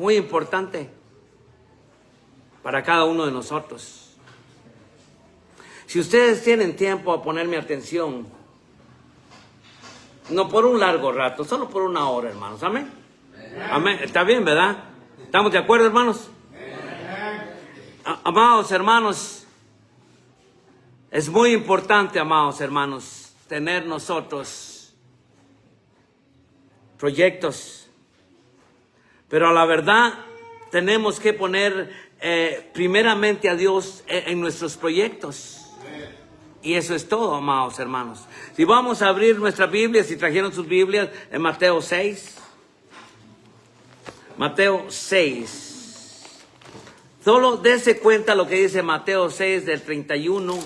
muy importante para cada uno de nosotros. Si ustedes tienen tiempo a ponerme atención, no por un largo rato, solo por una hora, hermanos. Amén. Amén. Está bien, ¿verdad? ¿Estamos de acuerdo, hermanos? Amados hermanos, es muy importante, amados hermanos, tener nosotros proyectos. Pero a la verdad tenemos que poner primeramente a Dios en nuestros proyectos. Y eso es todo, amados hermanos. Si vamos a abrir nuestra Biblia, si trajeron sus Biblias, en Mateo 6. Mateo 6. Solo dése cuenta lo que dice Mateo 6 del 31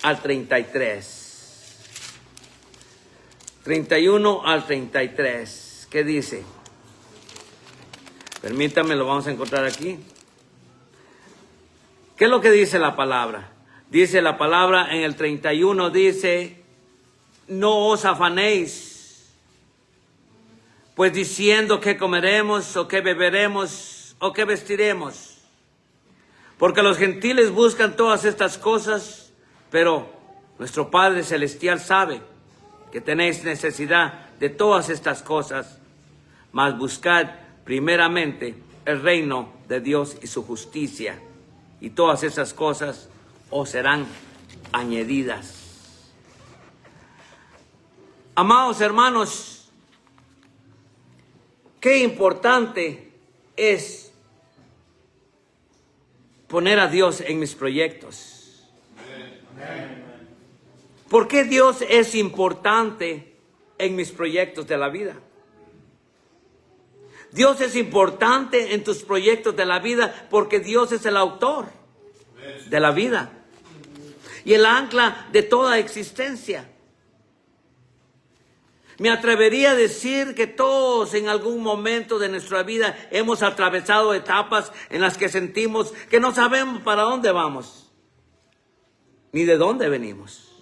al 33. 31 al 33. ¿Qué dice? Permítame, lo vamos a encontrar aquí. ¿Qué es lo que dice la palabra? Dice la palabra en el 31, dice, no os afanéis, pues diciendo qué comeremos, o qué beberemos, o qué vestiremos. Porque los gentiles buscan todas estas cosas, pero nuestro Padre Celestial sabe que tenéis necesidad de todas estas cosas. Mas buscad primeramente el reino de Dios y su justicia, y todas esas cosas os serán añadidas. Amados hermanos, qué importante es poner a Dios en mis proyectos. ¿Por qué Dios es importante en mis proyectos de la vida? Dios es importante en tus proyectos de la vida porque Dios es el autor de la vida y el ancla de toda existencia. Me atrevería a decir que todos en algún momento de nuestra vida hemos atravesado etapas en las que sentimos que no sabemos para dónde vamos, ni de dónde venimos.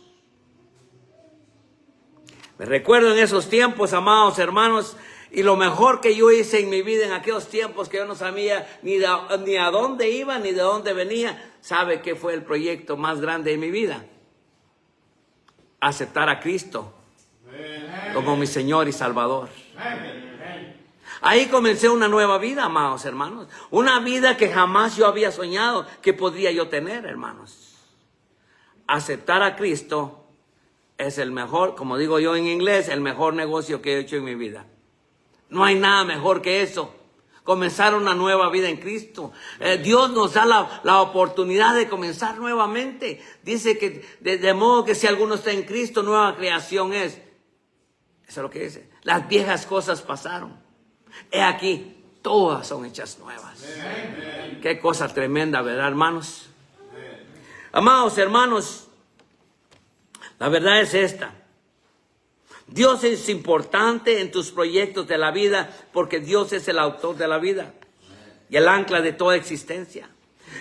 Me recuerdo en esos tiempos, amados hermanos, y lo mejor que yo hice en mi vida en aquellos tiempos que yo no sabía ni a dónde iba ni de dónde venía. ¿Sabe qué fue el proyecto más grande de mi vida? Aceptar a Cristo como mi Señor y Salvador. Ahí comencé una nueva vida, amados hermanos. Una vida que jamás yo había soñado que podría yo tener, hermanos. Aceptar a Cristo es el mejor, como digo yo en inglés, el mejor negocio que he hecho en mi vida. No hay nada mejor que eso. Comenzar una nueva vida en Cristo. Dios nos da la oportunidad de comenzar nuevamente. Dice que de modo que si alguno está en Cristo, nueva creación es. Eso es lo que dice. Las viejas cosas pasaron. He aquí, todas son hechas nuevas. Qué cosa tremenda, ¿verdad, hermanos? Amados hermanos, la verdad es esta. Dios es importante en tus proyectos de la vida porque Dios es el autor de la vida y el ancla de toda existencia.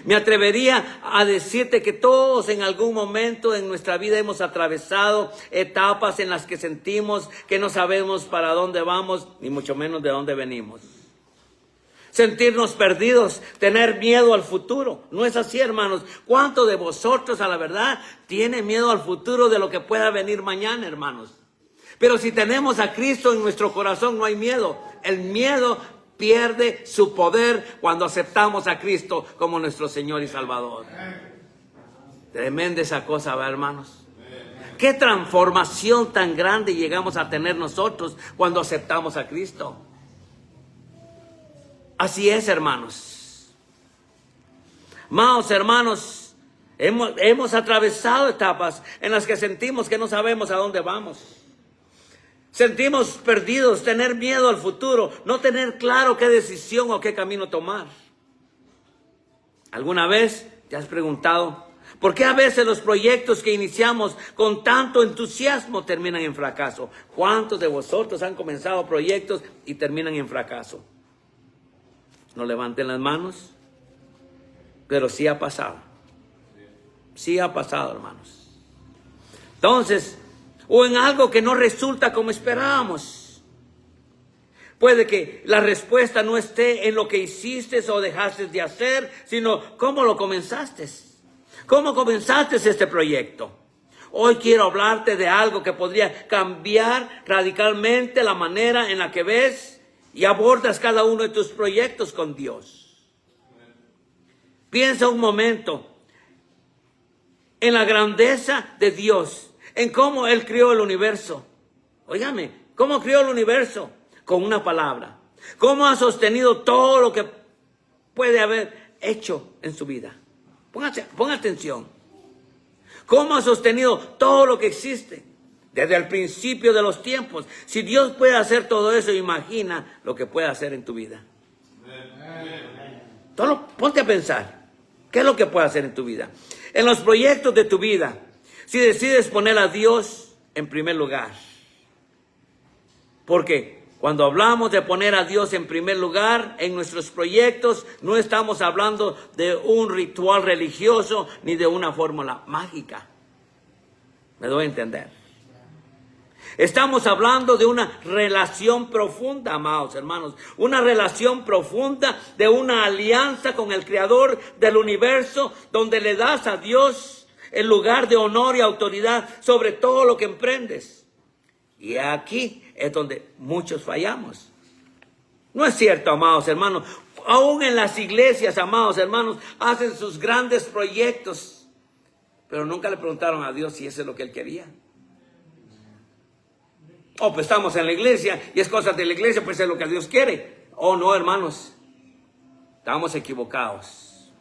Me atrevería a decirte que todos en algún momento en nuestra vida hemos atravesado etapas en las que sentimos que no sabemos para dónde vamos, ni mucho menos de dónde venimos. Sentirnos perdidos, tener miedo al futuro. ¿No es así, hermanos? ¿Cuántos de vosotros, a la verdad, tiene miedo al futuro de lo que pueda venir mañana, hermanos? Pero si tenemos a Cristo en nuestro corazón, no hay miedo. El miedo pierde su poder cuando aceptamos a Cristo como nuestro Señor y Salvador. Tremenda esa cosa, ¿verdad, hermanos? Qué transformación tan grande llegamos a tener nosotros cuando aceptamos a Cristo. Así es, hermanos. Amados hermanos, hemos atravesado etapas en las que sentimos que no sabemos a dónde vamos. Sentimos perdidos, tener miedo al futuro, no tener claro qué decisión o qué camino tomar. ¿Alguna vez te has preguntado por qué a veces los proyectos que iniciamos con tanto entusiasmo terminan en fracaso? ¿Cuántos de vosotros han comenzado proyectos y terminan en fracaso? No levanten las manos, pero sí ha pasado. Sí ha pasado, hermanos. Entonces, o en algo que no resulta como esperábamos. Puede que la respuesta no esté en lo que hiciste o dejaste de hacer, sino cómo lo comenzaste. ¿Cómo comenzaste este proyecto? Hoy quiero hablarte de algo que podría cambiar radicalmente la manera en la que ves y abordas cada uno de tus proyectos con Dios. Piensa un momento en la grandeza de Dios, en cómo Él creó el universo. Óigame, ¿cómo creó el universo? Con una palabra. ¿Cómo ha sostenido todo lo que puede haber hecho en su vida? Ponga atención. ¿Cómo ha sostenido todo lo que existe desde el principio de los tiempos? Si Dios puede hacer todo eso, imagina lo que puede hacer en tu vida. Ponte a pensar. ¿Qué es lo que puede hacer en tu vida? En los proyectos de tu vida, si decides poner a Dios en primer lugar. Porque cuando hablamos de poner a Dios en primer lugar en nuestros proyectos, no estamos hablando de un ritual religioso ni de una fórmula mágica. ¿Me doy a entender? Estamos hablando de una relación profunda, amados hermanos. Una relación profunda de una alianza con el Creador del universo, donde le das a Dios el lugar de honor y autoridad sobre todo lo que emprendes. Y aquí es donde muchos fallamos. No es cierto, amados hermanos. Aún en las iglesias, amados hermanos, hacen sus grandes proyectos, pero nunca le preguntaron a Dios si eso es lo que Él quería. Pues estamos en la iglesia y es cosa de la iglesia, pues es lo que Dios quiere. No, hermanos, estamos equivocados.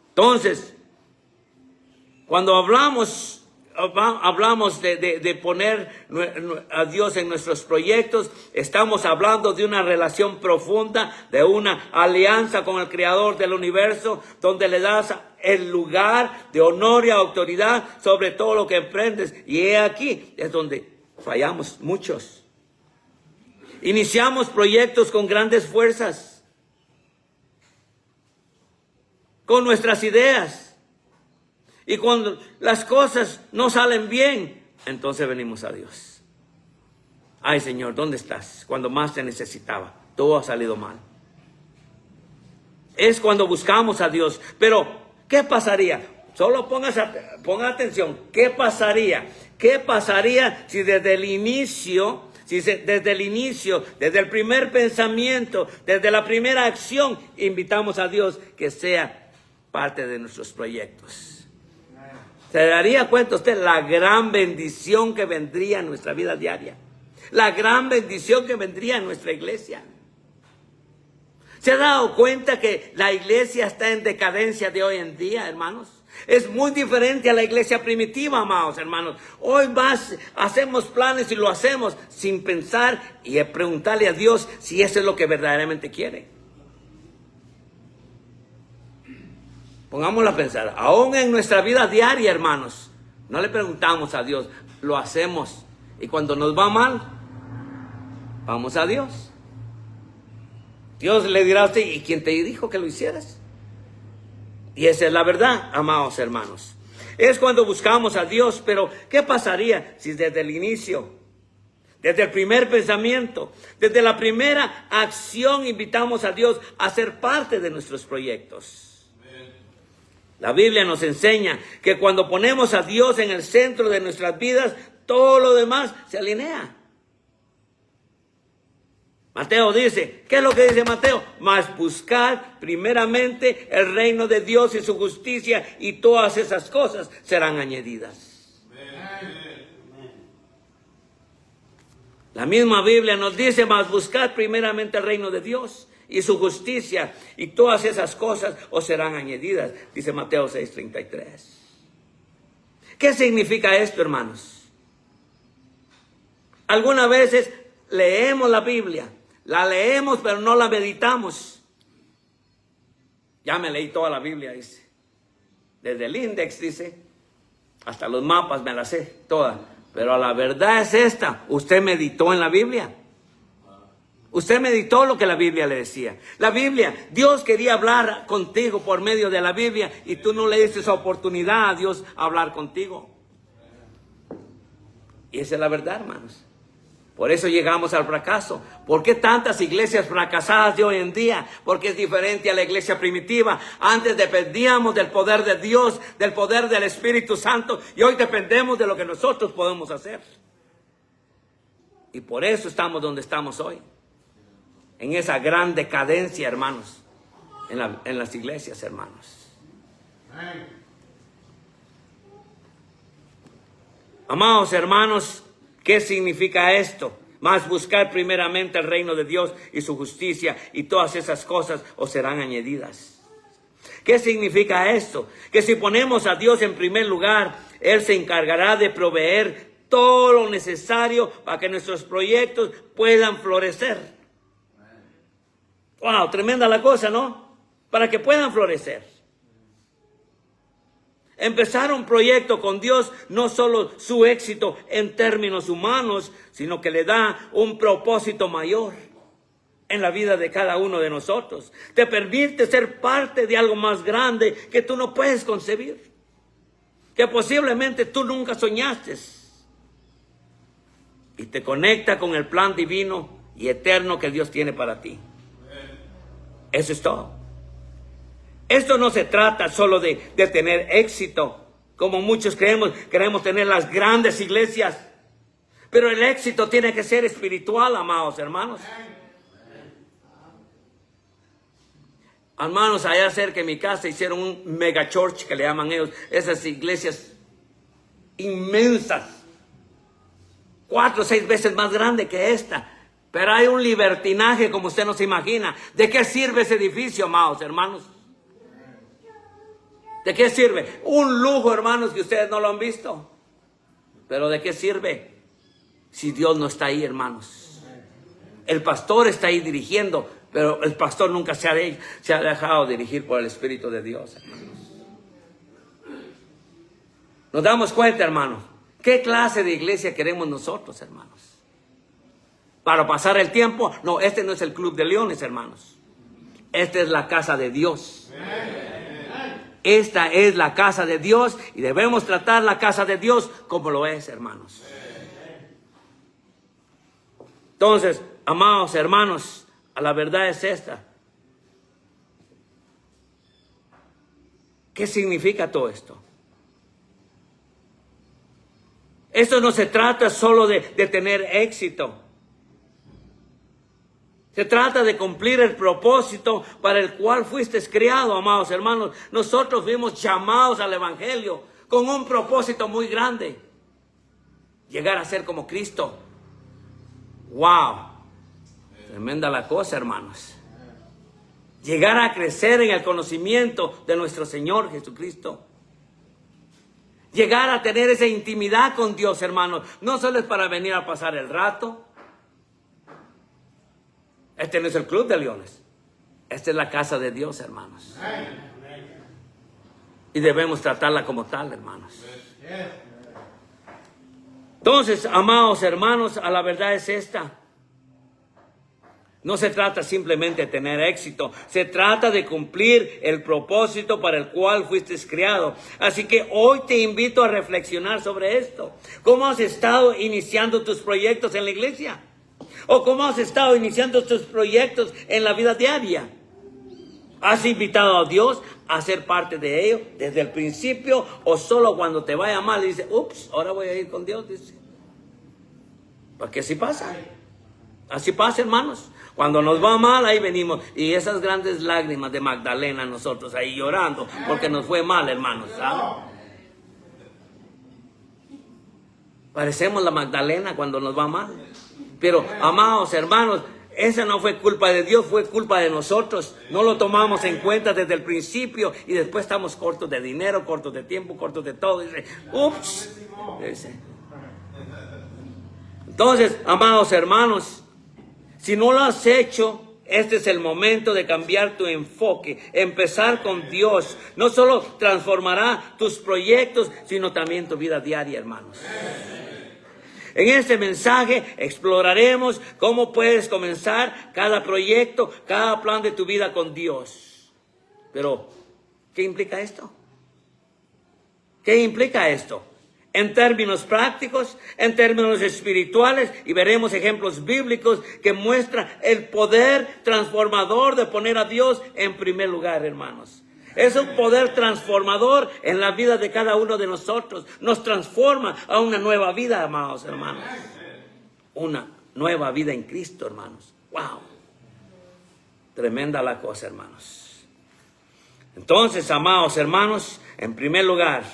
Entonces, cuando hablamos de poner a Dios en nuestros proyectos, estamos hablando de una relación profunda, de una alianza con el Creador del universo, donde le das el lugar de honor y autoridad sobre todo lo que emprendes. Y aquí es donde fallamos muchos. Iniciamos proyectos con grandes fuerzas, con nuestras ideas. Y cuando las cosas no salen bien, entonces venimos a Dios. Ay, Señor, ¿dónde estás? Cuando más te necesitaba, todo ha salido mal. Es cuando buscamos a Dios. Pero, ¿qué pasaría? Solo ponga atención. ¿Qué pasaría? ¿Qué pasaría si desde el inicio, desde el primer pensamiento, desde la primera acción, invitamos a Dios que sea parte de nuestros proyectos? ¿Se daría cuenta usted la gran bendición que vendría en nuestra vida diaria? La gran bendición que vendría en nuestra iglesia. ¿Se ha dado cuenta que la iglesia está en decadencia de hoy en día, hermanos? Es muy diferente a la iglesia primitiva, amados hermanos. Hoy más hacemos planes y lo hacemos sin pensar y preguntarle a Dios si eso es lo que verdaderamente quiere. Pongámoslo a pensar, aún en nuestra vida diaria, hermanos, no le preguntamos a Dios, lo hacemos. Y cuando nos va mal, vamos a Dios. Dios le dirá a usted, ¿y quién te dijo que lo hicieras? Y esa es la verdad, amados hermanos. Es cuando buscamos a Dios, pero ¿qué pasaría si desde el inicio, desde el primer pensamiento, desde la primera acción invitamos a Dios a ser parte de nuestros proyectos? La Biblia nos enseña que cuando ponemos a Dios en el centro de nuestras vidas, todo lo demás se alinea. Mateo dice, ¿qué es lo que dice Mateo? Mas buscar primeramente el reino de Dios y su justicia, y todas esas cosas serán añadidas. La misma Biblia nos dice, mas buscar primeramente el reino de Dios y su justicia, y todas esas cosas os serán añadidas, dice Mateo 6:33. ¿Qué significa esto, hermanos? Algunas veces leemos la Biblia, la leemos pero no la meditamos. Ya me leí toda la Biblia, dice. Desde el índice, dice, hasta los mapas me las sé todas. Pero la verdad es esta, usted meditó en la Biblia. Usted meditó lo que la Biblia le decía. La Biblia, Dios quería hablar contigo por medio de la Biblia y tú no le diste esa oportunidad a Dios a hablar contigo. Y esa es la verdad, hermanos. Por eso llegamos al fracaso. ¿Por qué tantas iglesias fracasadas de hoy en día? Porque es diferente a la iglesia primitiva. Antes dependíamos del poder de Dios, del poder del Espíritu Santo, y hoy dependemos de lo que nosotros podemos hacer. Y por eso estamos donde estamos hoy. En esa gran decadencia, hermanos, en las iglesias, hermanos. Amados hermanos, ¿qué significa esto? Más buscar primeramente el reino de Dios y su justicia, y todas esas cosas os serán añadidas. ¿Qué significa esto? Que si ponemos a Dios en primer lugar, Él se encargará de proveer todo lo necesario para que nuestros proyectos puedan florecer. Wow, tremenda la cosa, ¿no? Para que puedan florecer. Empezar un proyecto con Dios no solo su éxito en términos humanos, sino que le da un propósito mayor en la vida de cada uno de nosotros. Te permite ser parte de algo más grande que tú no puedes concebir, que posiblemente tú nunca soñaste, y te conecta con el plan divino y eterno que Dios tiene para ti. Eso es todo. Esto no se trata solo de tener éxito, como muchos queremos tener las grandes iglesias, pero el éxito tiene que ser espiritual, amados hermanos. Hermanos, allá cerca de mi casa hicieron un mega church, que le llaman ellos, esas iglesias inmensas, 4 o 6 veces más grande que esta. Pero hay un libertinaje como usted no se imagina. ¿De qué sirve ese edificio, amados hermanos? ¿De qué sirve? Un lujo, hermanos, que ustedes no lo han visto. Pero ¿de qué sirve si Dios no está ahí, hermanos? El pastor está ahí dirigiendo, pero el pastor nunca se ha dejado dirigir por el Espíritu de Dios, hermanos. Nos damos cuenta, hermanos, ¿qué clase de iglesia queremos nosotros, hermanos? ¿Para pasar el tiempo? No, este no es el Club de Leones, hermanos. Esta es la casa de Dios. Esta es la casa de Dios y debemos tratar la casa de Dios como lo es, hermanos. Entonces, amados hermanos, la verdad es esta. ¿Qué significa todo esto? Esto no se trata solo de tener éxito. Se trata de cumplir el propósito para el cual fuiste criado, amados hermanos. Nosotros fuimos llamados al Evangelio con un propósito muy grande. Llegar a ser como Cristo. ¡Wow! Tremenda la cosa, hermanos. Llegar a crecer en el conocimiento de nuestro Señor Jesucristo. Llegar a tener esa intimidad con Dios, hermanos. No solo es para venir a pasar el rato. Este no es el Club de Leones. Esta es la casa de Dios, hermanos. Y debemos tratarla como tal, hermanos. Entonces, amados hermanos, la verdad es esta. No se trata simplemente de tener éxito. Se trata de cumplir el propósito para el cual fuiste criado. Así que hoy te invito a reflexionar sobre esto. ¿Cómo has estado iniciando tus proyectos en la iglesia? ¿O cómo has estado iniciando tus proyectos en la vida diaria? ¿Has invitado a Dios a ser parte de ello desde el principio? ¿O solo cuando te vaya mal y dices, ups, ahora voy a ir con Dios? Dice. Porque así pasa. Así pasa, hermanos. Cuando nos va mal, ahí venimos. Y esas grandes lágrimas de Magdalena, nosotros ahí llorando porque nos fue mal, hermanos. ¿Saben? Parecemos la Magdalena cuando nos va mal. Pero, amados hermanos, esa no fue culpa de Dios, fue culpa de nosotros. No lo tomamos en cuenta desde el principio y después estamos cortos de dinero, cortos de tiempo, cortos de todo. Dice, ups. Dice. Entonces, amados hermanos, si no lo has hecho, este es el momento de cambiar tu enfoque, empezar con Dios. No solo transformará tus proyectos, sino también tu vida diaria, hermanos. En este mensaje exploraremos cómo puedes comenzar cada proyecto, cada plan de tu vida con Dios. Pero, ¿qué implica esto? ¿Qué implica esto? en términos prácticos, en términos espirituales, y veremos ejemplos bíblicos que muestran el poder transformador de poner a Dios en primer lugar, hermanos. Es un poder transformador en la vida de cada uno de nosotros. Nos transforma a una nueva vida, amados hermanos. Una nueva vida en Cristo, hermanos. ¡Wow! Tremenda la cosa, hermanos. Entonces, amados hermanos, en primer lugar,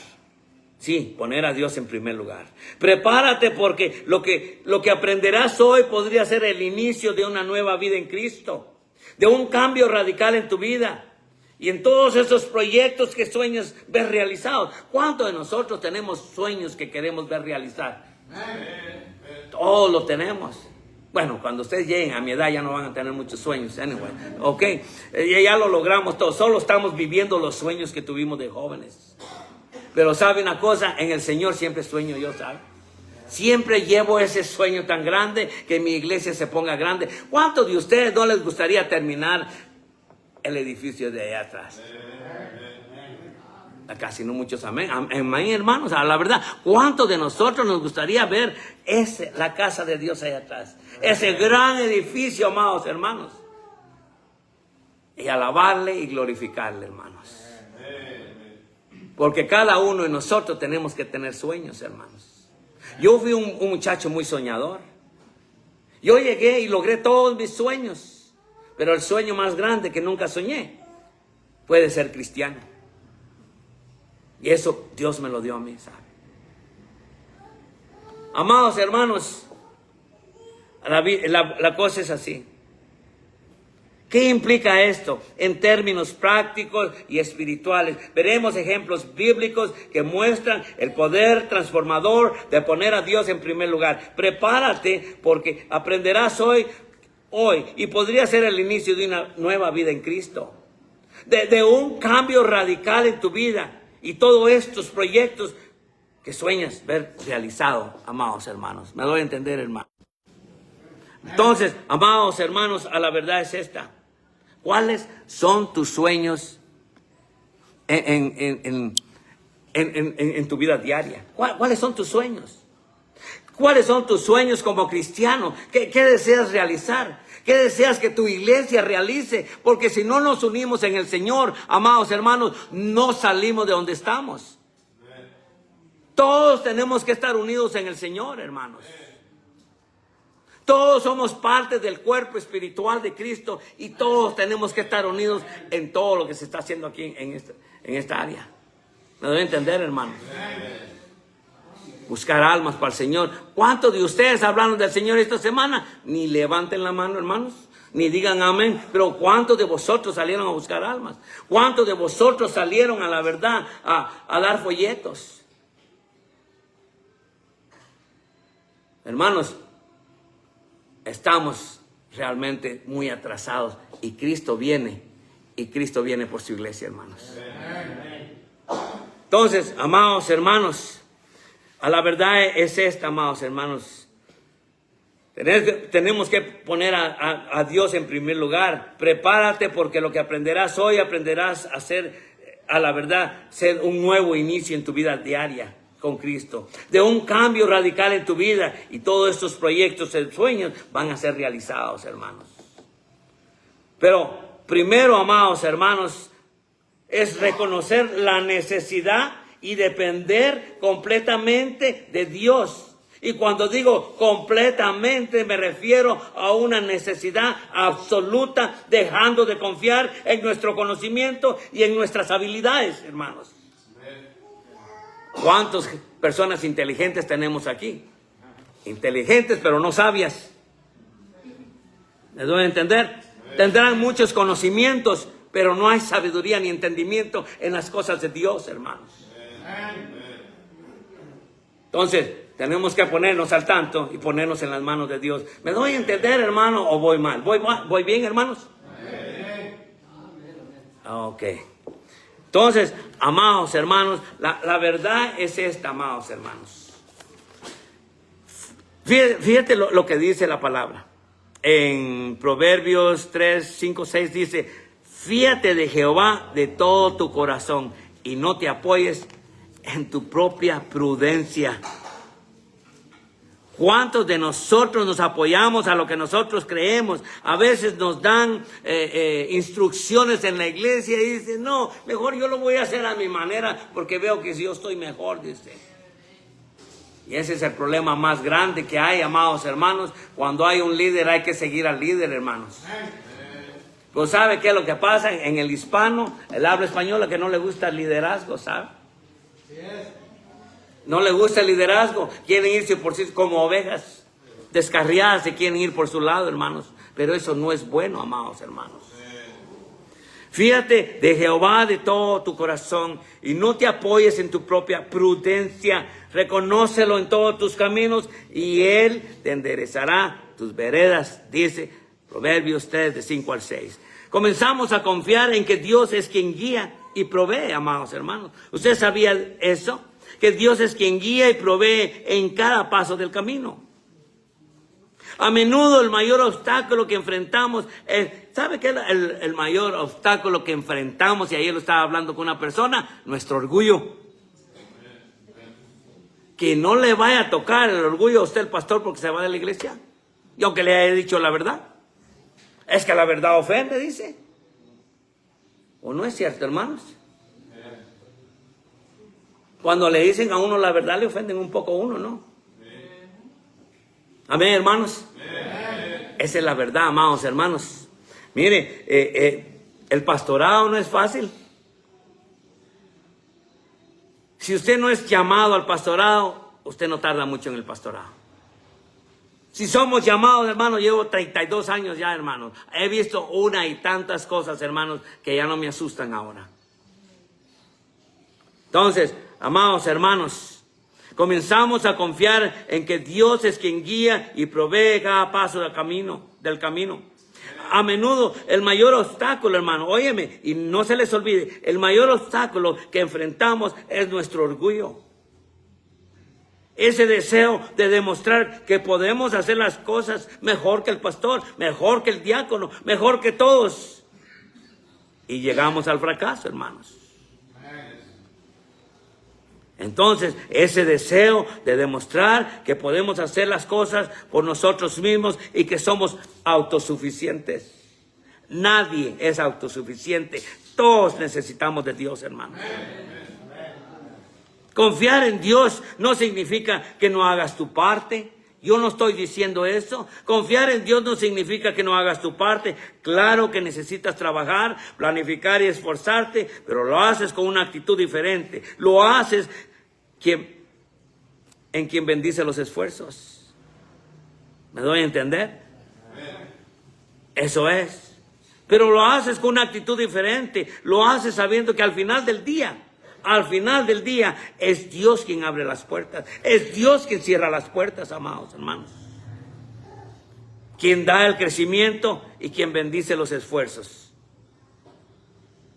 sí, poner a Dios en primer lugar. Prepárate, porque lo que aprenderás hoy podría ser el inicio de una nueva vida en Cristo, de un cambio radical en tu vida y en todos esos proyectos que sueñas ver realizados. ¿Cuántos de nosotros tenemos sueños que queremos ver realizar? Todos lo tenemos. Bueno, cuando ustedes lleguen a mi edad ya no van a tener muchos sueños. Anyway, ok, ya lo logramos todo. Solo estamos viviendo los sueños que tuvimos de jóvenes. Pero sabe una cosa, en el Señor siempre sueño yo, ¿sabe? Siempre llevo ese sueño tan grande, que mi iglesia se ponga grande. ¿Cuántos de ustedes no les gustaría terminar el edificio de allá atrás? Casi no muchos, amén. Amén, hermanos. A la verdad, ¿cuántos de nosotros nos gustaría ver la casa de Dios allá atrás? Ese gran edificio, amados hermanos. Y alabarle y glorificarle, hermanos. Porque cada uno de nosotros tenemos que tener sueños, hermanos. Yo fui un muchacho muy soñador. Yo llegué y logré todos mis sueños. Pero el sueño más grande que nunca soñé fue de ser cristiano. Y eso Dios me lo dio a mí, ¿sabe? Amados hermanos, la cosa es así. ¿Qué implica esto en términos prácticos y espirituales? Veremos ejemplos bíblicos que muestran el poder transformador de poner a Dios en primer lugar. Prepárate, porque aprenderás hoy y podría ser el inicio de una nueva vida en Cristo. De un cambio radical en tu vida y todos estos proyectos que sueñas ver realizado, amados hermanos. ¿Me doy a entender, hermano? Entonces, amados hermanos, a la verdad es esta. ¿Cuáles son tus sueños en tu vida diaria? ¿Cuáles son tus sueños? ¿Cuáles son tus sueños como cristiano? ¿Qué deseas realizar? ¿Qué deseas que tu iglesia realice? Porque si no nos unimos en el Señor, amados hermanos, no salimos de donde estamos. Todos tenemos que estar unidos en el Señor, hermanos. Todos somos parte del cuerpo espiritual de Cristo y todos tenemos que estar unidos en todo lo que se está haciendo aquí en esta área. ¿Me doy a entender, hermanos? Buscar almas para el Señor. ¿Cuántos de ustedes hablaron del Señor esta semana? Ni levanten la mano, hermanos, ni digan amén. Pero ¿cuántos de vosotros salieron a buscar almas? ¿Cuántos de vosotros salieron a la verdad a dar folletos? Hermanos, estamos realmente muy atrasados y Cristo viene por su iglesia, hermanos. Entonces, amados hermanos, a la verdad es esta, amados hermanos. Tenemos que poner a Dios en primer lugar. Prepárate, porque lo que aprenderás hoy, aprenderás a ser, a la verdad, ser un nuevo inicio en tu vida diaria con Cristo, de un cambio radical en tu vida, y todos estos proyectos y sueños van a ser realizados, hermanos. Pero primero, amados hermanos, es reconocer la necesidad y depender completamente de Dios. Y cuando digo completamente, me refiero a una necesidad absoluta, dejando de confiar en nuestro conocimiento y en nuestras habilidades, hermanos. ¿Cuántas personas inteligentes tenemos aquí? Inteligentes, pero no sabias. ¿Me doy a entender? Tendrán muchos conocimientos, pero no hay sabiduría ni entendimiento en las cosas de Dios, hermanos. Entonces, tenemos que ponernos al tanto y ponernos en las manos de Dios. ¿Me doy a entender, hermano, o voy mal? ¿Voy bien, hermanos? Ok. Entonces, amados hermanos, la verdad es esta, amados hermanos. Fíjate lo que dice la palabra. En Proverbios 3, 5, 6 dice: fíate de Jehová de todo tu corazón y no te apoyes en tu propia prudencia. ¿Cuántos de nosotros nos apoyamos a lo que nosotros creemos? A veces nos dan instrucciones en la iglesia y dicen, no, mejor yo lo voy a hacer a mi manera porque veo que yo estoy mejor, dice. Y ese es el problema más grande que hay, amados hermanos. Cuando hay un líder hay que seguir al líder, hermanos. Pues ¿sabe qué es lo que pasa en el hispano? El habla española que no le gusta el liderazgo, ¿sabe? No le gusta el liderazgo, quieren irse por sí como ovejas descarriadas, se quieren ir por su lado, hermanos. Pero eso no es bueno, amados hermanos. Fíjate de Jehová de todo tu corazón y no te apoyes en tu propia prudencia. Reconócelo en todos tus caminos y Él te enderezará tus veredas, dice Proverbios 3, de 5 al 6. Comenzamos a confiar en que Dios es quien guía y provee, amados hermanos. ¿Usted sabía eso? Que Dios es quien guía y provee en cada paso del camino. A menudo el mayor obstáculo que enfrentamos ¿sabe qué es el mayor obstáculo que enfrentamos? Y ayer lo estaba hablando con una persona, nuestro orgullo. Que no le vaya a tocar el orgullo a usted, el pastor, porque se va de la iglesia. Y aunque le haya dicho la verdad. Es que la verdad ofende, dice. ¿O no es cierto, hermanos? Cuando le dicen a uno la verdad, le ofenden un poco a uno, ¿no? Amén, hermanos. Esa es la verdad, amados hermanos. Mire, el pastorado no es fácil. Si usted no es llamado al pastorado, usted no tarda mucho en el pastorado. Si somos llamados, hermanos, llevo 32 años ya, hermanos. He visto una y tantas cosas, hermanos, que ya no me asustan ahora. Entonces, amados hermanos, comenzamos a confiar en que Dios es quien guía y provee cada paso del camino. A menudo el mayor obstáculo, hermano, óyeme, y no se les olvide, el mayor obstáculo que enfrentamos es nuestro orgullo. Ese deseo de demostrar que podemos hacer las cosas mejor que el pastor, mejor que el diácono, mejor que todos. Y llegamos al fracaso, hermanos. Entonces, ese deseo de demostrar que podemos hacer las cosas por nosotros mismos y que somos autosuficientes. Nadie es autosuficiente. Todos necesitamos de Dios, hermanos. Confiar en Dios no significa que no hagas tu parte. Yo no estoy diciendo eso. Confiar en Dios no significa que no hagas tu parte. Claro que necesitas trabajar, planificar y esforzarte, pero lo haces con una actitud diferente. Lo haces en quien bendice los esfuerzos. ¿Me doy a entender? Eso es. Pero lo haces con una actitud diferente. Lo haces sabiendo que al final del día es Dios quien abre las puertas. Es Dios quien cierra las puertas, amados hermanos. Quien da el crecimiento y quien bendice los esfuerzos.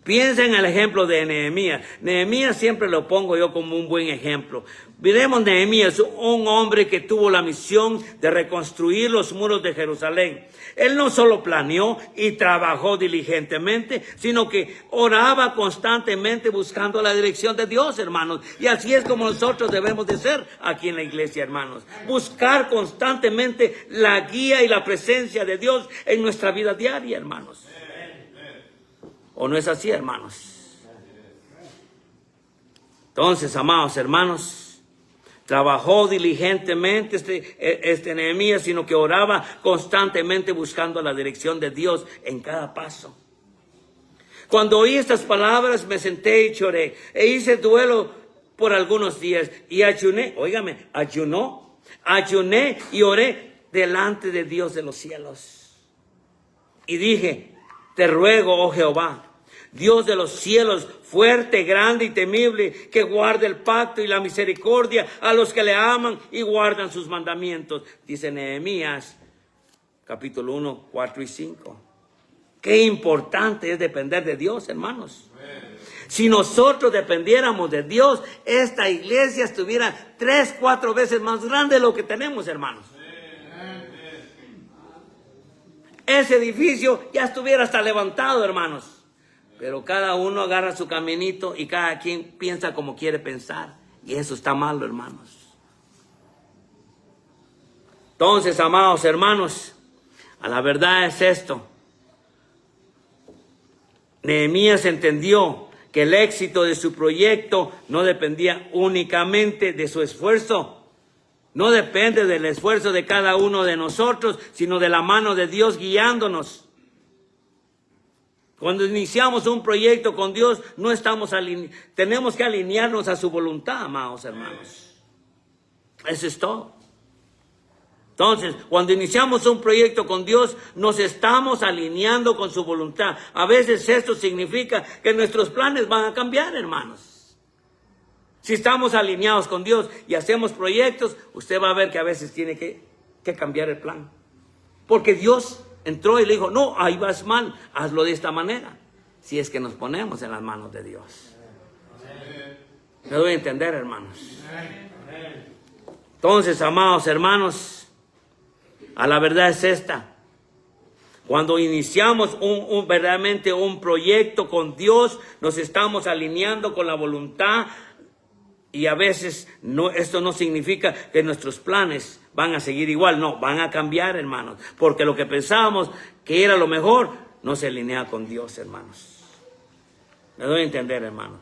Piensa en el ejemplo de Nehemías. Nehemías siempre lo pongo yo como un buen ejemplo. Miremos Nehemías, un hombre que tuvo la misión de reconstruir los muros de Jerusalén. Él no solo planeó y trabajó diligentemente, sino que oraba constantemente buscando la dirección de Dios, hermanos. Y así es como nosotros debemos de ser aquí en la iglesia, hermanos. Buscar constantemente la guía y la presencia de Dios en nuestra vida diaria, hermanos. ¿O no es así, hermanos? Entonces, amados hermanos, trabajó diligentemente este Nehemías, sino que oraba constantemente buscando la dirección de Dios en cada paso. Cuando oí estas palabras me senté y lloré e hice duelo por algunos días y ayuné y oré delante de Dios de los cielos. Y dije, te ruego, oh Jehová, Dios de los cielos, fuerte, grande y temible, que guarde el pacto y la misericordia a los que le aman y guardan sus mandamientos. Dice Nehemías, capítulo 1, 4 y 5. Qué importante es depender de Dios, hermanos. Si nosotros dependiéramos de Dios, esta iglesia estuviera 3, 4 veces más grande de lo que tenemos, hermanos. Ese edificio ya estuviera hasta levantado, hermanos. Pero cada uno agarra su caminito y cada quien piensa como quiere pensar. Y eso está malo, hermanos. Entonces, amados hermanos, a la verdad es esto. Nehemías entendió que el éxito de su proyecto no dependía únicamente de su esfuerzo. No depende del esfuerzo de cada uno de nosotros, sino de la mano de Dios guiándonos. Cuando iniciamos un proyecto con Dios, tenemos que alinearnos a su voluntad, amados hermanos. Eso es todo. Entonces, cuando iniciamos un proyecto con Dios, nos estamos alineando con su voluntad. A veces esto significa que nuestros planes van a cambiar, hermanos. Si estamos alineados con Dios y hacemos proyectos, usted va a ver que a veces tiene que cambiar el plan. Porque Dios entró y le dijo, no, ahí vas mal, hazlo de esta manera. Si es que nos ponemos en las manos de Dios. Me doy a entender, hermanos. Entonces, amados hermanos, a la verdad es esta. Cuando iniciamos verdaderamente un proyecto con Dios, nos estamos alineando con la voluntad. Y a veces esto no significa que nuestros planes van a seguir igual. No, van a cambiar, hermanos. Porque lo que pensábamos que era lo mejor, no se alinea con Dios, hermanos. Me doy a entender, hermanos.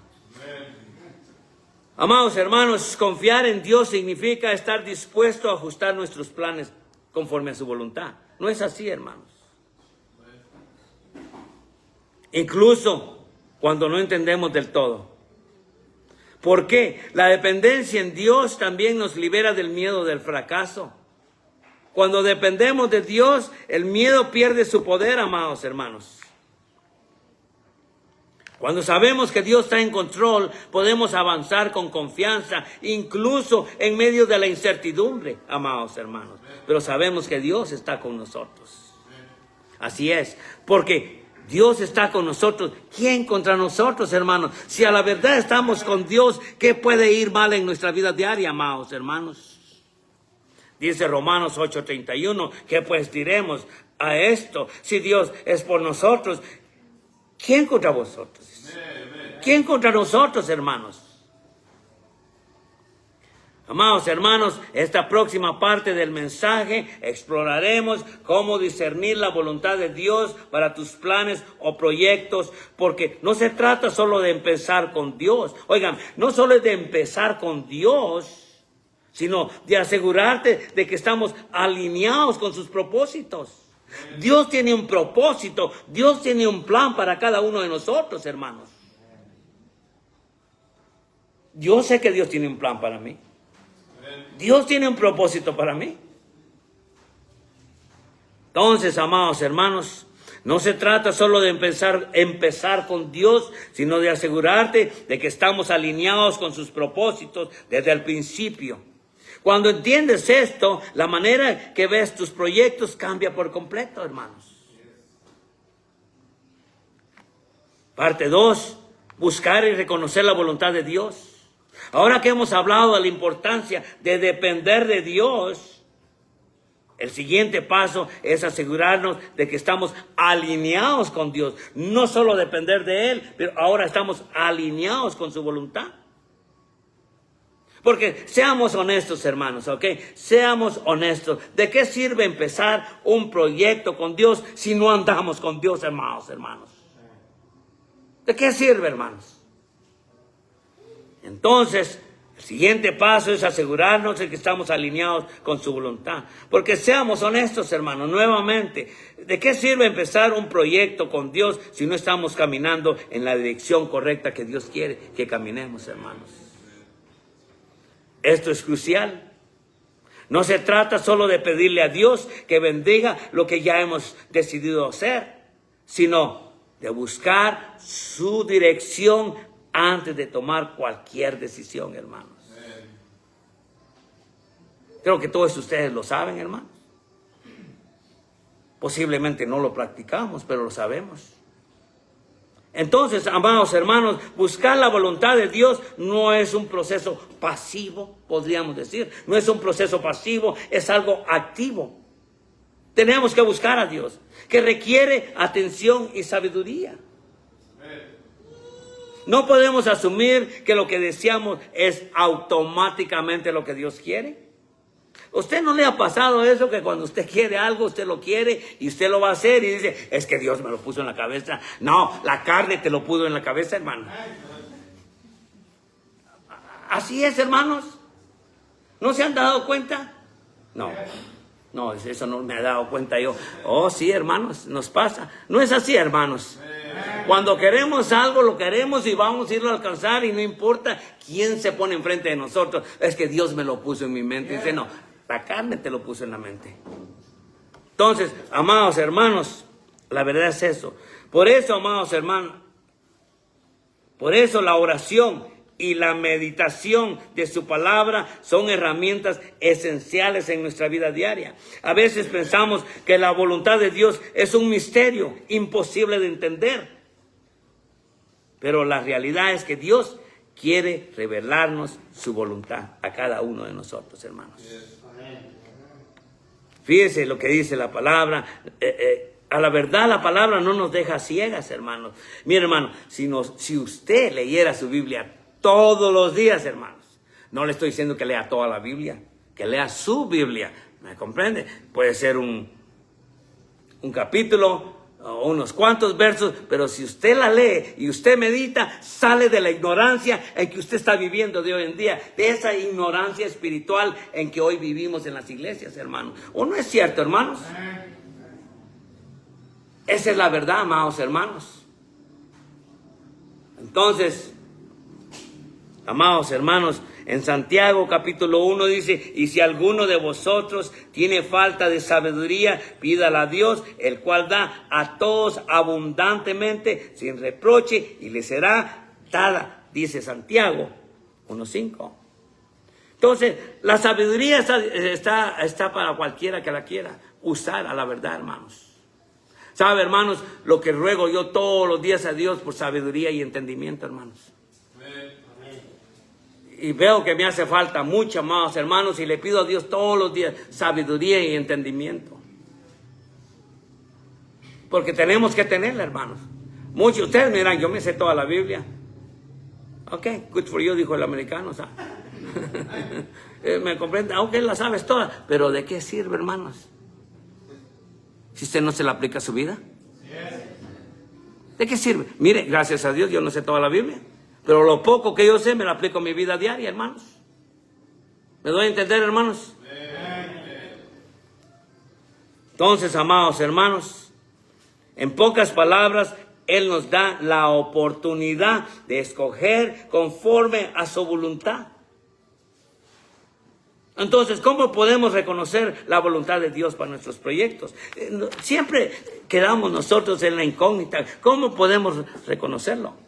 Amados hermanos, confiar en Dios significa estar dispuesto a ajustar nuestros planes conforme a su voluntad. No es así, hermanos. Incluso cuando no entendemos del todo. ¿Por qué? La dependencia en Dios también nos libera del miedo del fracaso. Cuando dependemos de Dios, el miedo pierde su poder, amados hermanos. Cuando sabemos que Dios está en control, podemos avanzar con confianza, incluso en medio de la incertidumbre, amados hermanos. Pero sabemos que Dios está con nosotros. Así es, porque Dios está con nosotros. ¿Quién contra nosotros, hermanos? Si a la verdad estamos con Dios, ¿qué puede ir mal en nuestra vida diaria, amados hermanos? Dice Romanos 8:31, ¿qué pues diremos a esto? Si Dios es por nosotros, ¿quién contra vosotros? ¿Quién contra nosotros, hermanos? Amados hermanos, esta próxima parte del mensaje exploraremos cómo discernir la voluntad de Dios para tus planes o proyectos, porque no se trata solo de empezar con Dios. Oigan, no solo es de empezar con Dios, sino de asegurarte de que estamos alineados con sus propósitos. Dios tiene un propósito, Dios tiene un plan para cada uno de nosotros, hermanos. Yo sé que Dios tiene un plan para mí. Dios tiene un propósito para mí. Entonces, amados hermanos, no se trata solo de empezar con Dios, sino de asegurarte de que estamos alineados con sus propósitos desde el principio. Cuando entiendes esto, la manera que ves tus proyectos cambia por completo, hermanos. Parte 2, buscar y reconocer la voluntad de Dios. Ahora que hemos hablado de la importancia de depender de Dios, el siguiente paso es asegurarnos de que estamos alineados con Dios. No solo depender de Él, pero ahora estamos alineados con su voluntad. Porque seamos honestos, hermanos, ¿ok? Seamos honestos. ¿De qué sirve empezar un proyecto con Dios si no andamos con Dios, hermanos? ¿De qué sirve, hermanos? Entonces, el siguiente paso es asegurarnos de que estamos alineados con su voluntad. Porque seamos honestos, hermanos, nuevamente, ¿de qué sirve empezar un proyecto con Dios si no estamos caminando en la dirección correcta que Dios quiere que caminemos, hermanos? Esto es crucial. No se trata solo de pedirle a Dios que bendiga lo que ya hemos decidido hacer, sino de buscar su dirección antes de tomar cualquier decisión, hermanos. Creo que todos ustedes lo saben, hermanos. Posiblemente no lo practicamos, pero lo sabemos. Entonces, amados hermanos, buscar la voluntad de Dios no es un proceso pasivo, podríamos decir. No es un proceso pasivo, es algo activo. Tenemos que buscar a Dios, que requiere atención y sabiduría. No podemos asumir que lo que deseamos es automáticamente lo que Dios quiere. ¿Usted no le ha pasado eso, que cuando usted quiere algo, usted lo quiere y usted lo va a hacer y dice, es que Dios me lo puso en la cabeza? No, la carne te lo puso en la cabeza, hermano. Así es, hermanos. ¿No se han dado cuenta? No, eso no me he dado cuenta yo. Oh, sí, hermanos, nos pasa. No es así, hermanos. Cuando queremos algo, lo queremos y vamos a irlo a alcanzar, y no importa quién se pone enfrente de nosotros. Es que Dios me lo puso en mi mente. Dice, no, la carne te lo puso en la mente. Entonces, amados hermanos, la verdad es eso. Por eso, amados hermanos, por eso la oración y la meditación de su palabra son herramientas esenciales en nuestra vida diaria. A veces pensamos que la voluntad de Dios es un misterio imposible de entender. Pero la realidad es que Dios quiere revelarnos su voluntad a cada uno de nosotros, hermanos. Fíjese lo que dice la palabra. A la verdad, la palabra no nos deja ciegas, hermanos. Mire, hermano, si usted leyera su Biblia todos los días, hermanos. No le estoy diciendo que lea toda la Biblia, que lea su Biblia. ¿Me comprende? Puede ser un capítulo o unos cuantos versos, pero si usted la lee y usted medita, sale de la ignorancia en que usted está viviendo de hoy en día, de esa ignorancia espiritual en que hoy vivimos en las iglesias, hermanos. ¿O no es cierto, hermanos? Esa es la verdad, amados hermanos. Entonces, amados hermanos, en Santiago capítulo 1 dice, y si alguno de vosotros tiene falta de sabiduría, pídala a Dios, el cual da a todos abundantemente, sin reproche, y le será dada, dice Santiago 1:5. Entonces, la sabiduría está para cualquiera que la quiera usar, a la verdad, hermanos. ¿Sabe, hermanos, lo que ruego yo todos los días a Dios por sabiduría y entendimiento, hermanos? Y veo que me hace falta mucho, amados hermanos, y le pido a Dios todos los días sabiduría y entendimiento. Porque tenemos que tenerla, hermanos. Muchos de ustedes me dirán, yo me sé toda la Biblia. Ok, good for you, dijo el americano. ¿Me comprende? Aunque la sabes toda, pero ¿de qué sirve, hermanos? Si usted no se la aplica a su vida. ¿De qué sirve? Mire, gracias a Dios yo no sé toda la Biblia. Pero lo poco que yo sé me lo aplico en mi vida diaria, hermanos. ¿Me doy a entender, hermanos? Entonces, amados hermanos, en pocas palabras, Él nos da la oportunidad de escoger conforme a su voluntad. Entonces, ¿cómo podemos reconocer la voluntad de Dios para nuestros proyectos? Siempre quedamos nosotros en la incógnita. ¿Cómo podemos reconocerlo?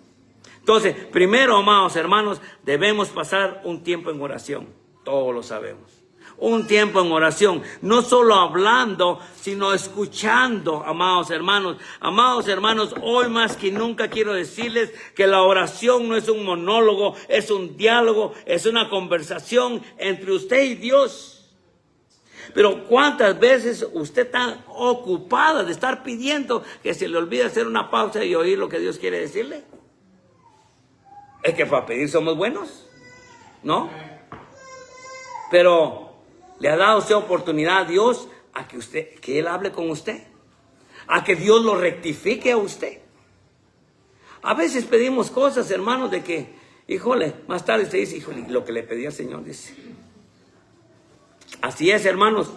Entonces, primero, amados hermanos, debemos pasar un tiempo en oración. Todos lo sabemos. Un tiempo en oración. No solo hablando, sino escuchando, amados hermanos. Amados hermanos, hoy más que nunca quiero decirles que la oración no es un monólogo, es un diálogo, es una conversación entre usted y Dios. Pero ¿cuántas veces usted está ocupada de estar pidiendo que se le olvide hacer una pausa y oír lo que Dios quiere decirle? Es que para pedir somos buenos, ¿no? Pero le ha dado usted oportunidad a Dios a que Él hable con usted, a que Dios lo rectifique a usted. A veces pedimos cosas, hermanos, de que, híjole, más tarde se dice, híjole, lo que le pedí al Señor, dice. Así es, hermanos.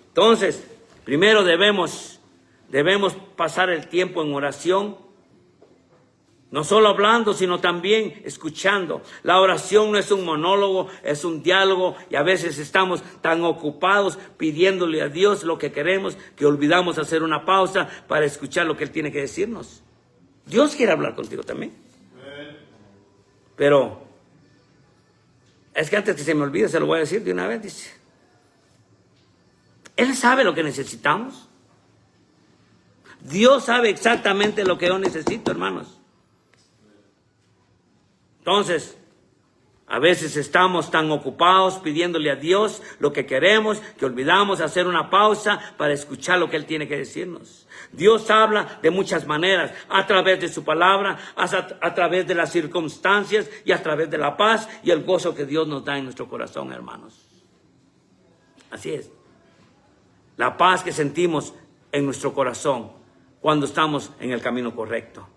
Entonces, primero debemos pasar el tiempo en oración. No solo hablando, sino también escuchando. La oración no es un monólogo, es un diálogo. Y a veces estamos tan ocupados pidiéndole a Dios lo que queremos que olvidamos hacer una pausa para escuchar lo que Él tiene que decirnos. Dios quiere hablar contigo también. Pero es que antes que se me olvide, se lo voy a decir de una vez, dice. Él sabe lo que necesitamos. Dios sabe exactamente lo que yo necesito, hermanos. Entonces, A veces estamos tan ocupados pidiéndole a Dios lo que queremos que olvidamos hacer una pausa para escuchar lo que Él tiene que decirnos. Dios habla de muchas maneras, a través de su palabra, a través de las circunstancias y a través de la paz y el gozo que Dios nos da en nuestro corazón, hermanos. Así es. La paz que sentimos en nuestro corazón cuando estamos en el camino correcto.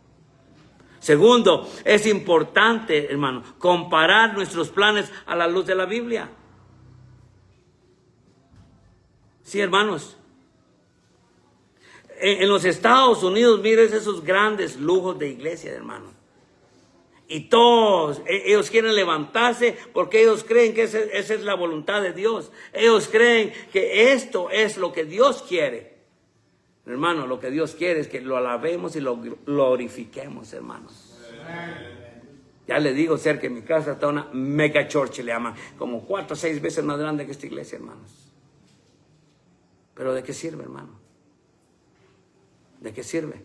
Segundo, es importante, hermano, comparar nuestros planes a la luz de la Biblia. Sí, hermanos. En los Estados Unidos, miren esos grandes lujos de iglesia, hermano. Y todos, ellos quieren levantarse porque ellos creen que esa es la voluntad de Dios. Ellos creen que esto es lo que Dios quiere. Hermano, lo que Dios quiere es que lo alabemos y lo glorifiquemos, hermanos. Ya le digo, cerca de mi casa está una mega church, le llaman, como 4 o 6 veces más grande que esta iglesia, hermanos. Pero ¿de qué sirve, hermano? ¿De qué sirve?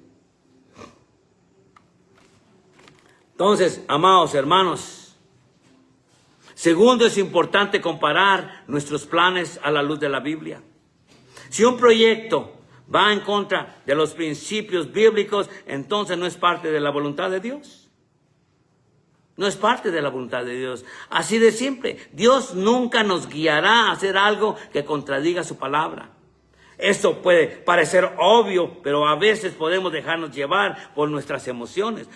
Entonces, amados hermanos, segundo, es importante comparar nuestros planes a la luz de la Biblia. Si un proyecto va en contra de los principios bíblicos, entonces no es parte de la voluntad de Dios. No es parte de la voluntad de Dios. Así de simple. Dios nunca nos guiará a hacer algo que contradiga su palabra. Esto puede parecer obvio, pero a veces podemos dejarnos llevar por nuestras emociones.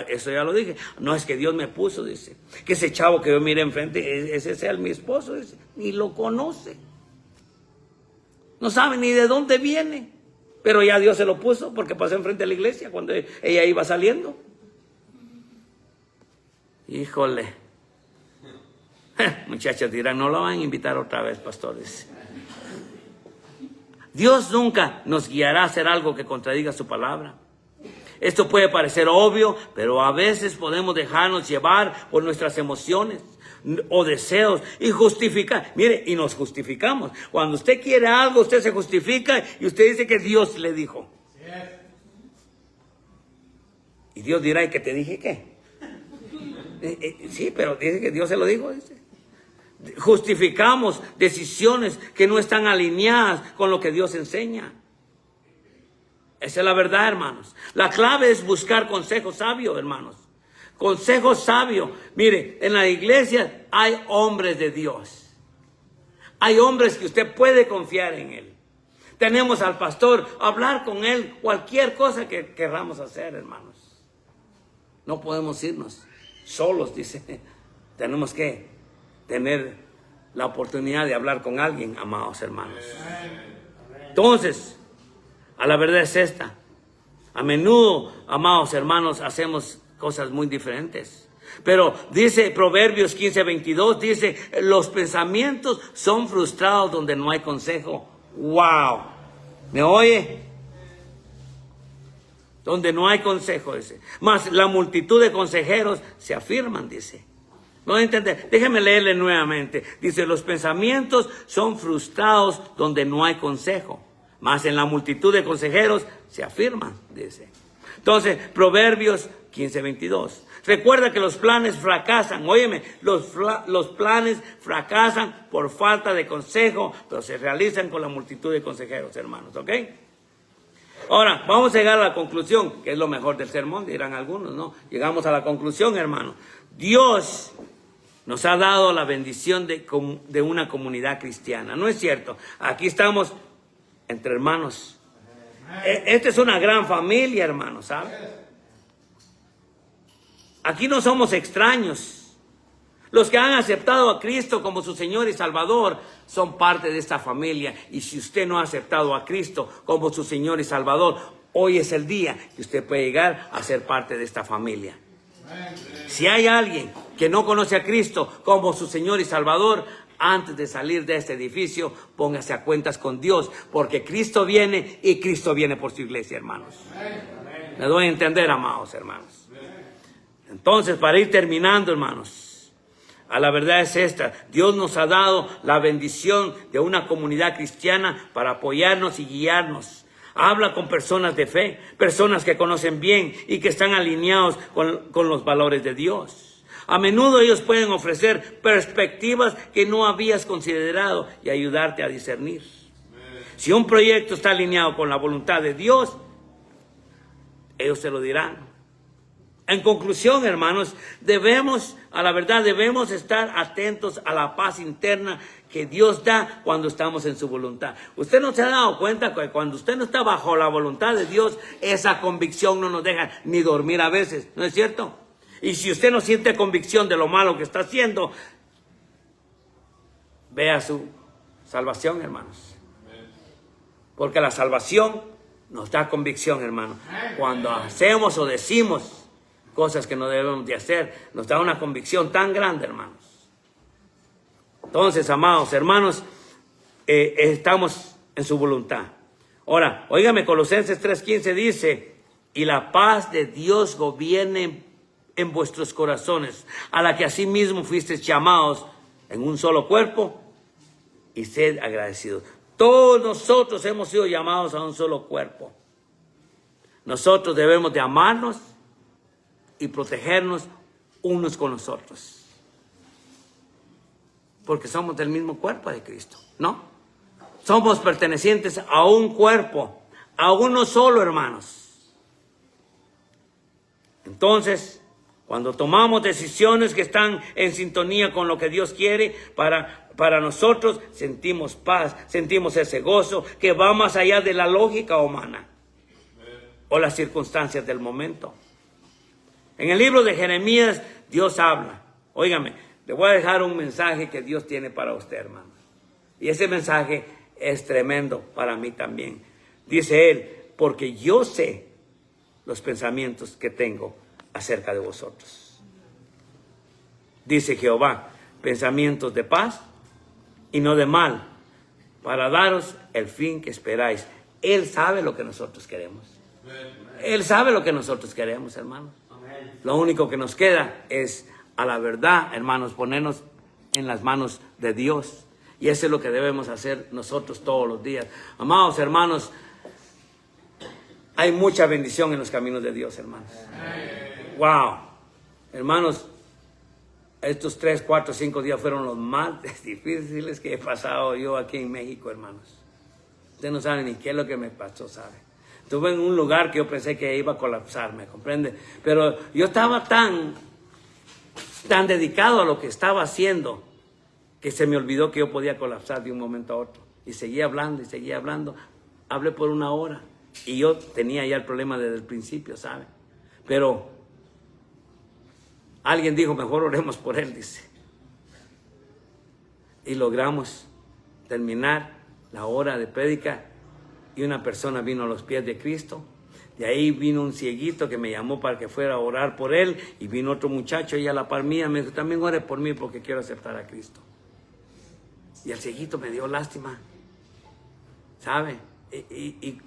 Eso ya lo dije. No es que Dios me puso, dice, que ese chavo que yo miré enfrente, ese sea mi esposo, dice, ni lo conoce. No sabe ni de dónde viene, pero ya Dios se lo puso porque pasó enfrente de la iglesia cuando ella iba saliendo. Híjole. Muchachas dirán, no lo van a invitar otra vez, pastores. Dios nunca nos guiará a hacer algo que contradiga su palabra. Esto puede parecer obvio, pero a veces podemos dejarnos llevar por nuestras emociones o deseos y justificar. Mire, y nos justificamos. Cuando usted quiere algo, usted se justifica y usted dice que Dios le dijo. Y Dios dirá, ¿y qué te dije qué? Sí, pero dice que Dios se lo dijo, dice. Justificamos decisiones que no están alineadas con lo que Dios enseña. Esa es la verdad, hermanos. La clave es buscar consejo sabio, hermanos. Consejo sabio. Mire, en la iglesia hay hombres de Dios. Hay hombres que usted puede confiar en él. Tenemos al pastor, hablar con él, cualquier cosa que querramos hacer, hermanos. No podemos irnos solos, dice. Tenemos que tener la oportunidad de hablar con alguien, amados hermanos. Entonces, a la verdad es esta. A menudo, amados hermanos, hacemos cosas muy diferentes. Pero dice Proverbios 15:22, dice, los pensamientos son frustrados donde no hay consejo. ¡Wow! ¿Me oye? Donde no hay consejo, dice. Mas la multitud de consejeros se afirman, dice. No entender. Déjeme leerle nuevamente. Dice, los pensamientos son frustrados donde no hay consejo. Mas en la multitud de consejeros se afirman, dice. Entonces, Proverbios 15:22. Recuerda que los planes fracasan. Óyeme, los planes fracasan por falta de consejo, pero se realizan con la multitud de consejeros, hermanos, ¿ok? Ahora, vamos a llegar a la conclusión, que es lo mejor del sermón, dirán algunos, ¿no? Llegamos a la conclusión, hermano. Dios nos ha dado la bendición de una comunidad cristiana. ¿No es cierto? Aquí estamos entre hermanos. Esta es una gran familia, hermanos, ¿sabes? Aquí no somos extraños. Los que han aceptado a Cristo como su Señor y Salvador son parte de esta familia. Y si usted no ha aceptado a Cristo como su Señor y Salvador, hoy es el día que usted puede llegar a ser parte de esta familia. Si hay alguien que no conoce a Cristo como su Señor y Salvador, antes de salir de este edificio, póngase a cuentas con Dios, porque Cristo viene y Cristo viene por su iglesia, hermanos. Me doy a entender, amados hermanos. Entonces, para ir terminando, hermanos, a la verdad es esta: Dios nos ha dado la bendición de una comunidad cristiana para apoyarnos y guiarnos. Habla con personas de fe, personas que conocen bien y que están alineados con los valores de Dios. A menudo ellos pueden ofrecer perspectivas que no habías considerado y ayudarte a discernir. Si un proyecto está alineado con la voluntad de Dios, ellos te lo dirán. En conclusión, hermanos, debemos estar atentos a la paz interna que Dios da cuando estamos en su voluntad. Usted no se ha dado cuenta que cuando usted no está bajo la voluntad de Dios, esa convicción no nos deja ni dormir a veces, ¿no es cierto? Y si usted no siente convicción de lo malo que está haciendo, vea su salvación, hermanos. Porque la salvación nos da convicción, hermano. Cuando hacemos o decimos cosas que no debemos de hacer, nos da una convicción tan grande, hermanos. Entonces, amados hermanos, estamos en su voluntad. Ahora, óigame, Colosenses 3:15 dice, y la paz de Dios gobierne en vuestros corazones, a la que asimismo fuisteis llamados en un solo cuerpo, y sed agradecidos. Todos nosotros hemos sido llamados a un solo cuerpo. Nosotros debemos de amarnos y protegernos unos con los otros. Porque somos del mismo cuerpo de Cristo, ¿no? Somos pertenecientes a un cuerpo, a uno solo, hermanos. Entonces, cuando tomamos decisiones que están en sintonía con lo que Dios quiere para nosotros, sentimos paz, sentimos ese gozo que va más allá de la lógica humana o las circunstancias del momento. En el libro de Jeremías, Dios habla. Óigame, le voy a dejar un mensaje que Dios tiene para usted, hermano. Y ese mensaje es tremendo para mí también. Dice él, porque yo sé los pensamientos que tengo acerca de vosotros. Dice Jehová, pensamientos de paz y no de mal, para daros el fin que esperáis. Él sabe lo que nosotros queremos. Él sabe lo que nosotros queremos, hermanos. Lo único que nos queda es, a la verdad, hermanos, ponernos en las manos de Dios. Y eso es lo que debemos hacer nosotros todos los días. Amados hermanos, hay mucha bendición en los caminos de Dios, hermanos. Wow. Hermanos, estos 3, 4, 5 días fueron los más difíciles que he pasado yo aquí en México, hermanos. Ustedes no saben ni qué es lo que me pasó, ¿sabe? Estuve en un lugar que yo pensé que iba a colapsar, ¿me comprende? Pero yo estaba tan dedicado a lo que estaba haciendo que se me olvidó que yo podía colapsar de un momento a otro. Y seguía hablando y seguía hablando. Hablé por 1 hora y yo tenía ya el problema desde el principio, ¿sabe? Pero alguien dijo, mejor oremos por él, dice. Y logramos terminar la hora de prédica. Y una persona vino a los pies de Cristo. De ahí vino un cieguito que me llamó para que fuera a orar por él. Y vino otro muchacho y a la par mía me dijo, también ore por mí porque quiero aceptar a Cristo. Y el cieguito me dio lástima, ¿sabe? Y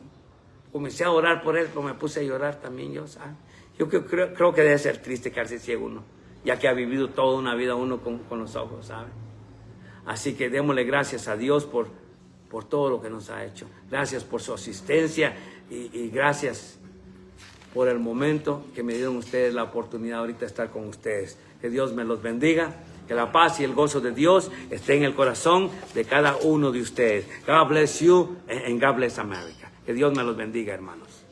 comencé a orar por él, pero me puse a llorar también yo, ¿sabe? Yo creo que debe ser triste quedarse ciego uno, ya que ha vivido toda una vida uno con los ojos, ¿sabe? Así que démosle gracias a Dios por todo lo que nos ha hecho. Gracias por su asistencia y gracias por el momento que me dieron ustedes la oportunidad ahorita de estar con ustedes. Que Dios me los bendiga, que la paz y el gozo de Dios esté en el corazón de cada uno de ustedes. God bless you and God bless America. Que Dios me los bendiga, hermanos.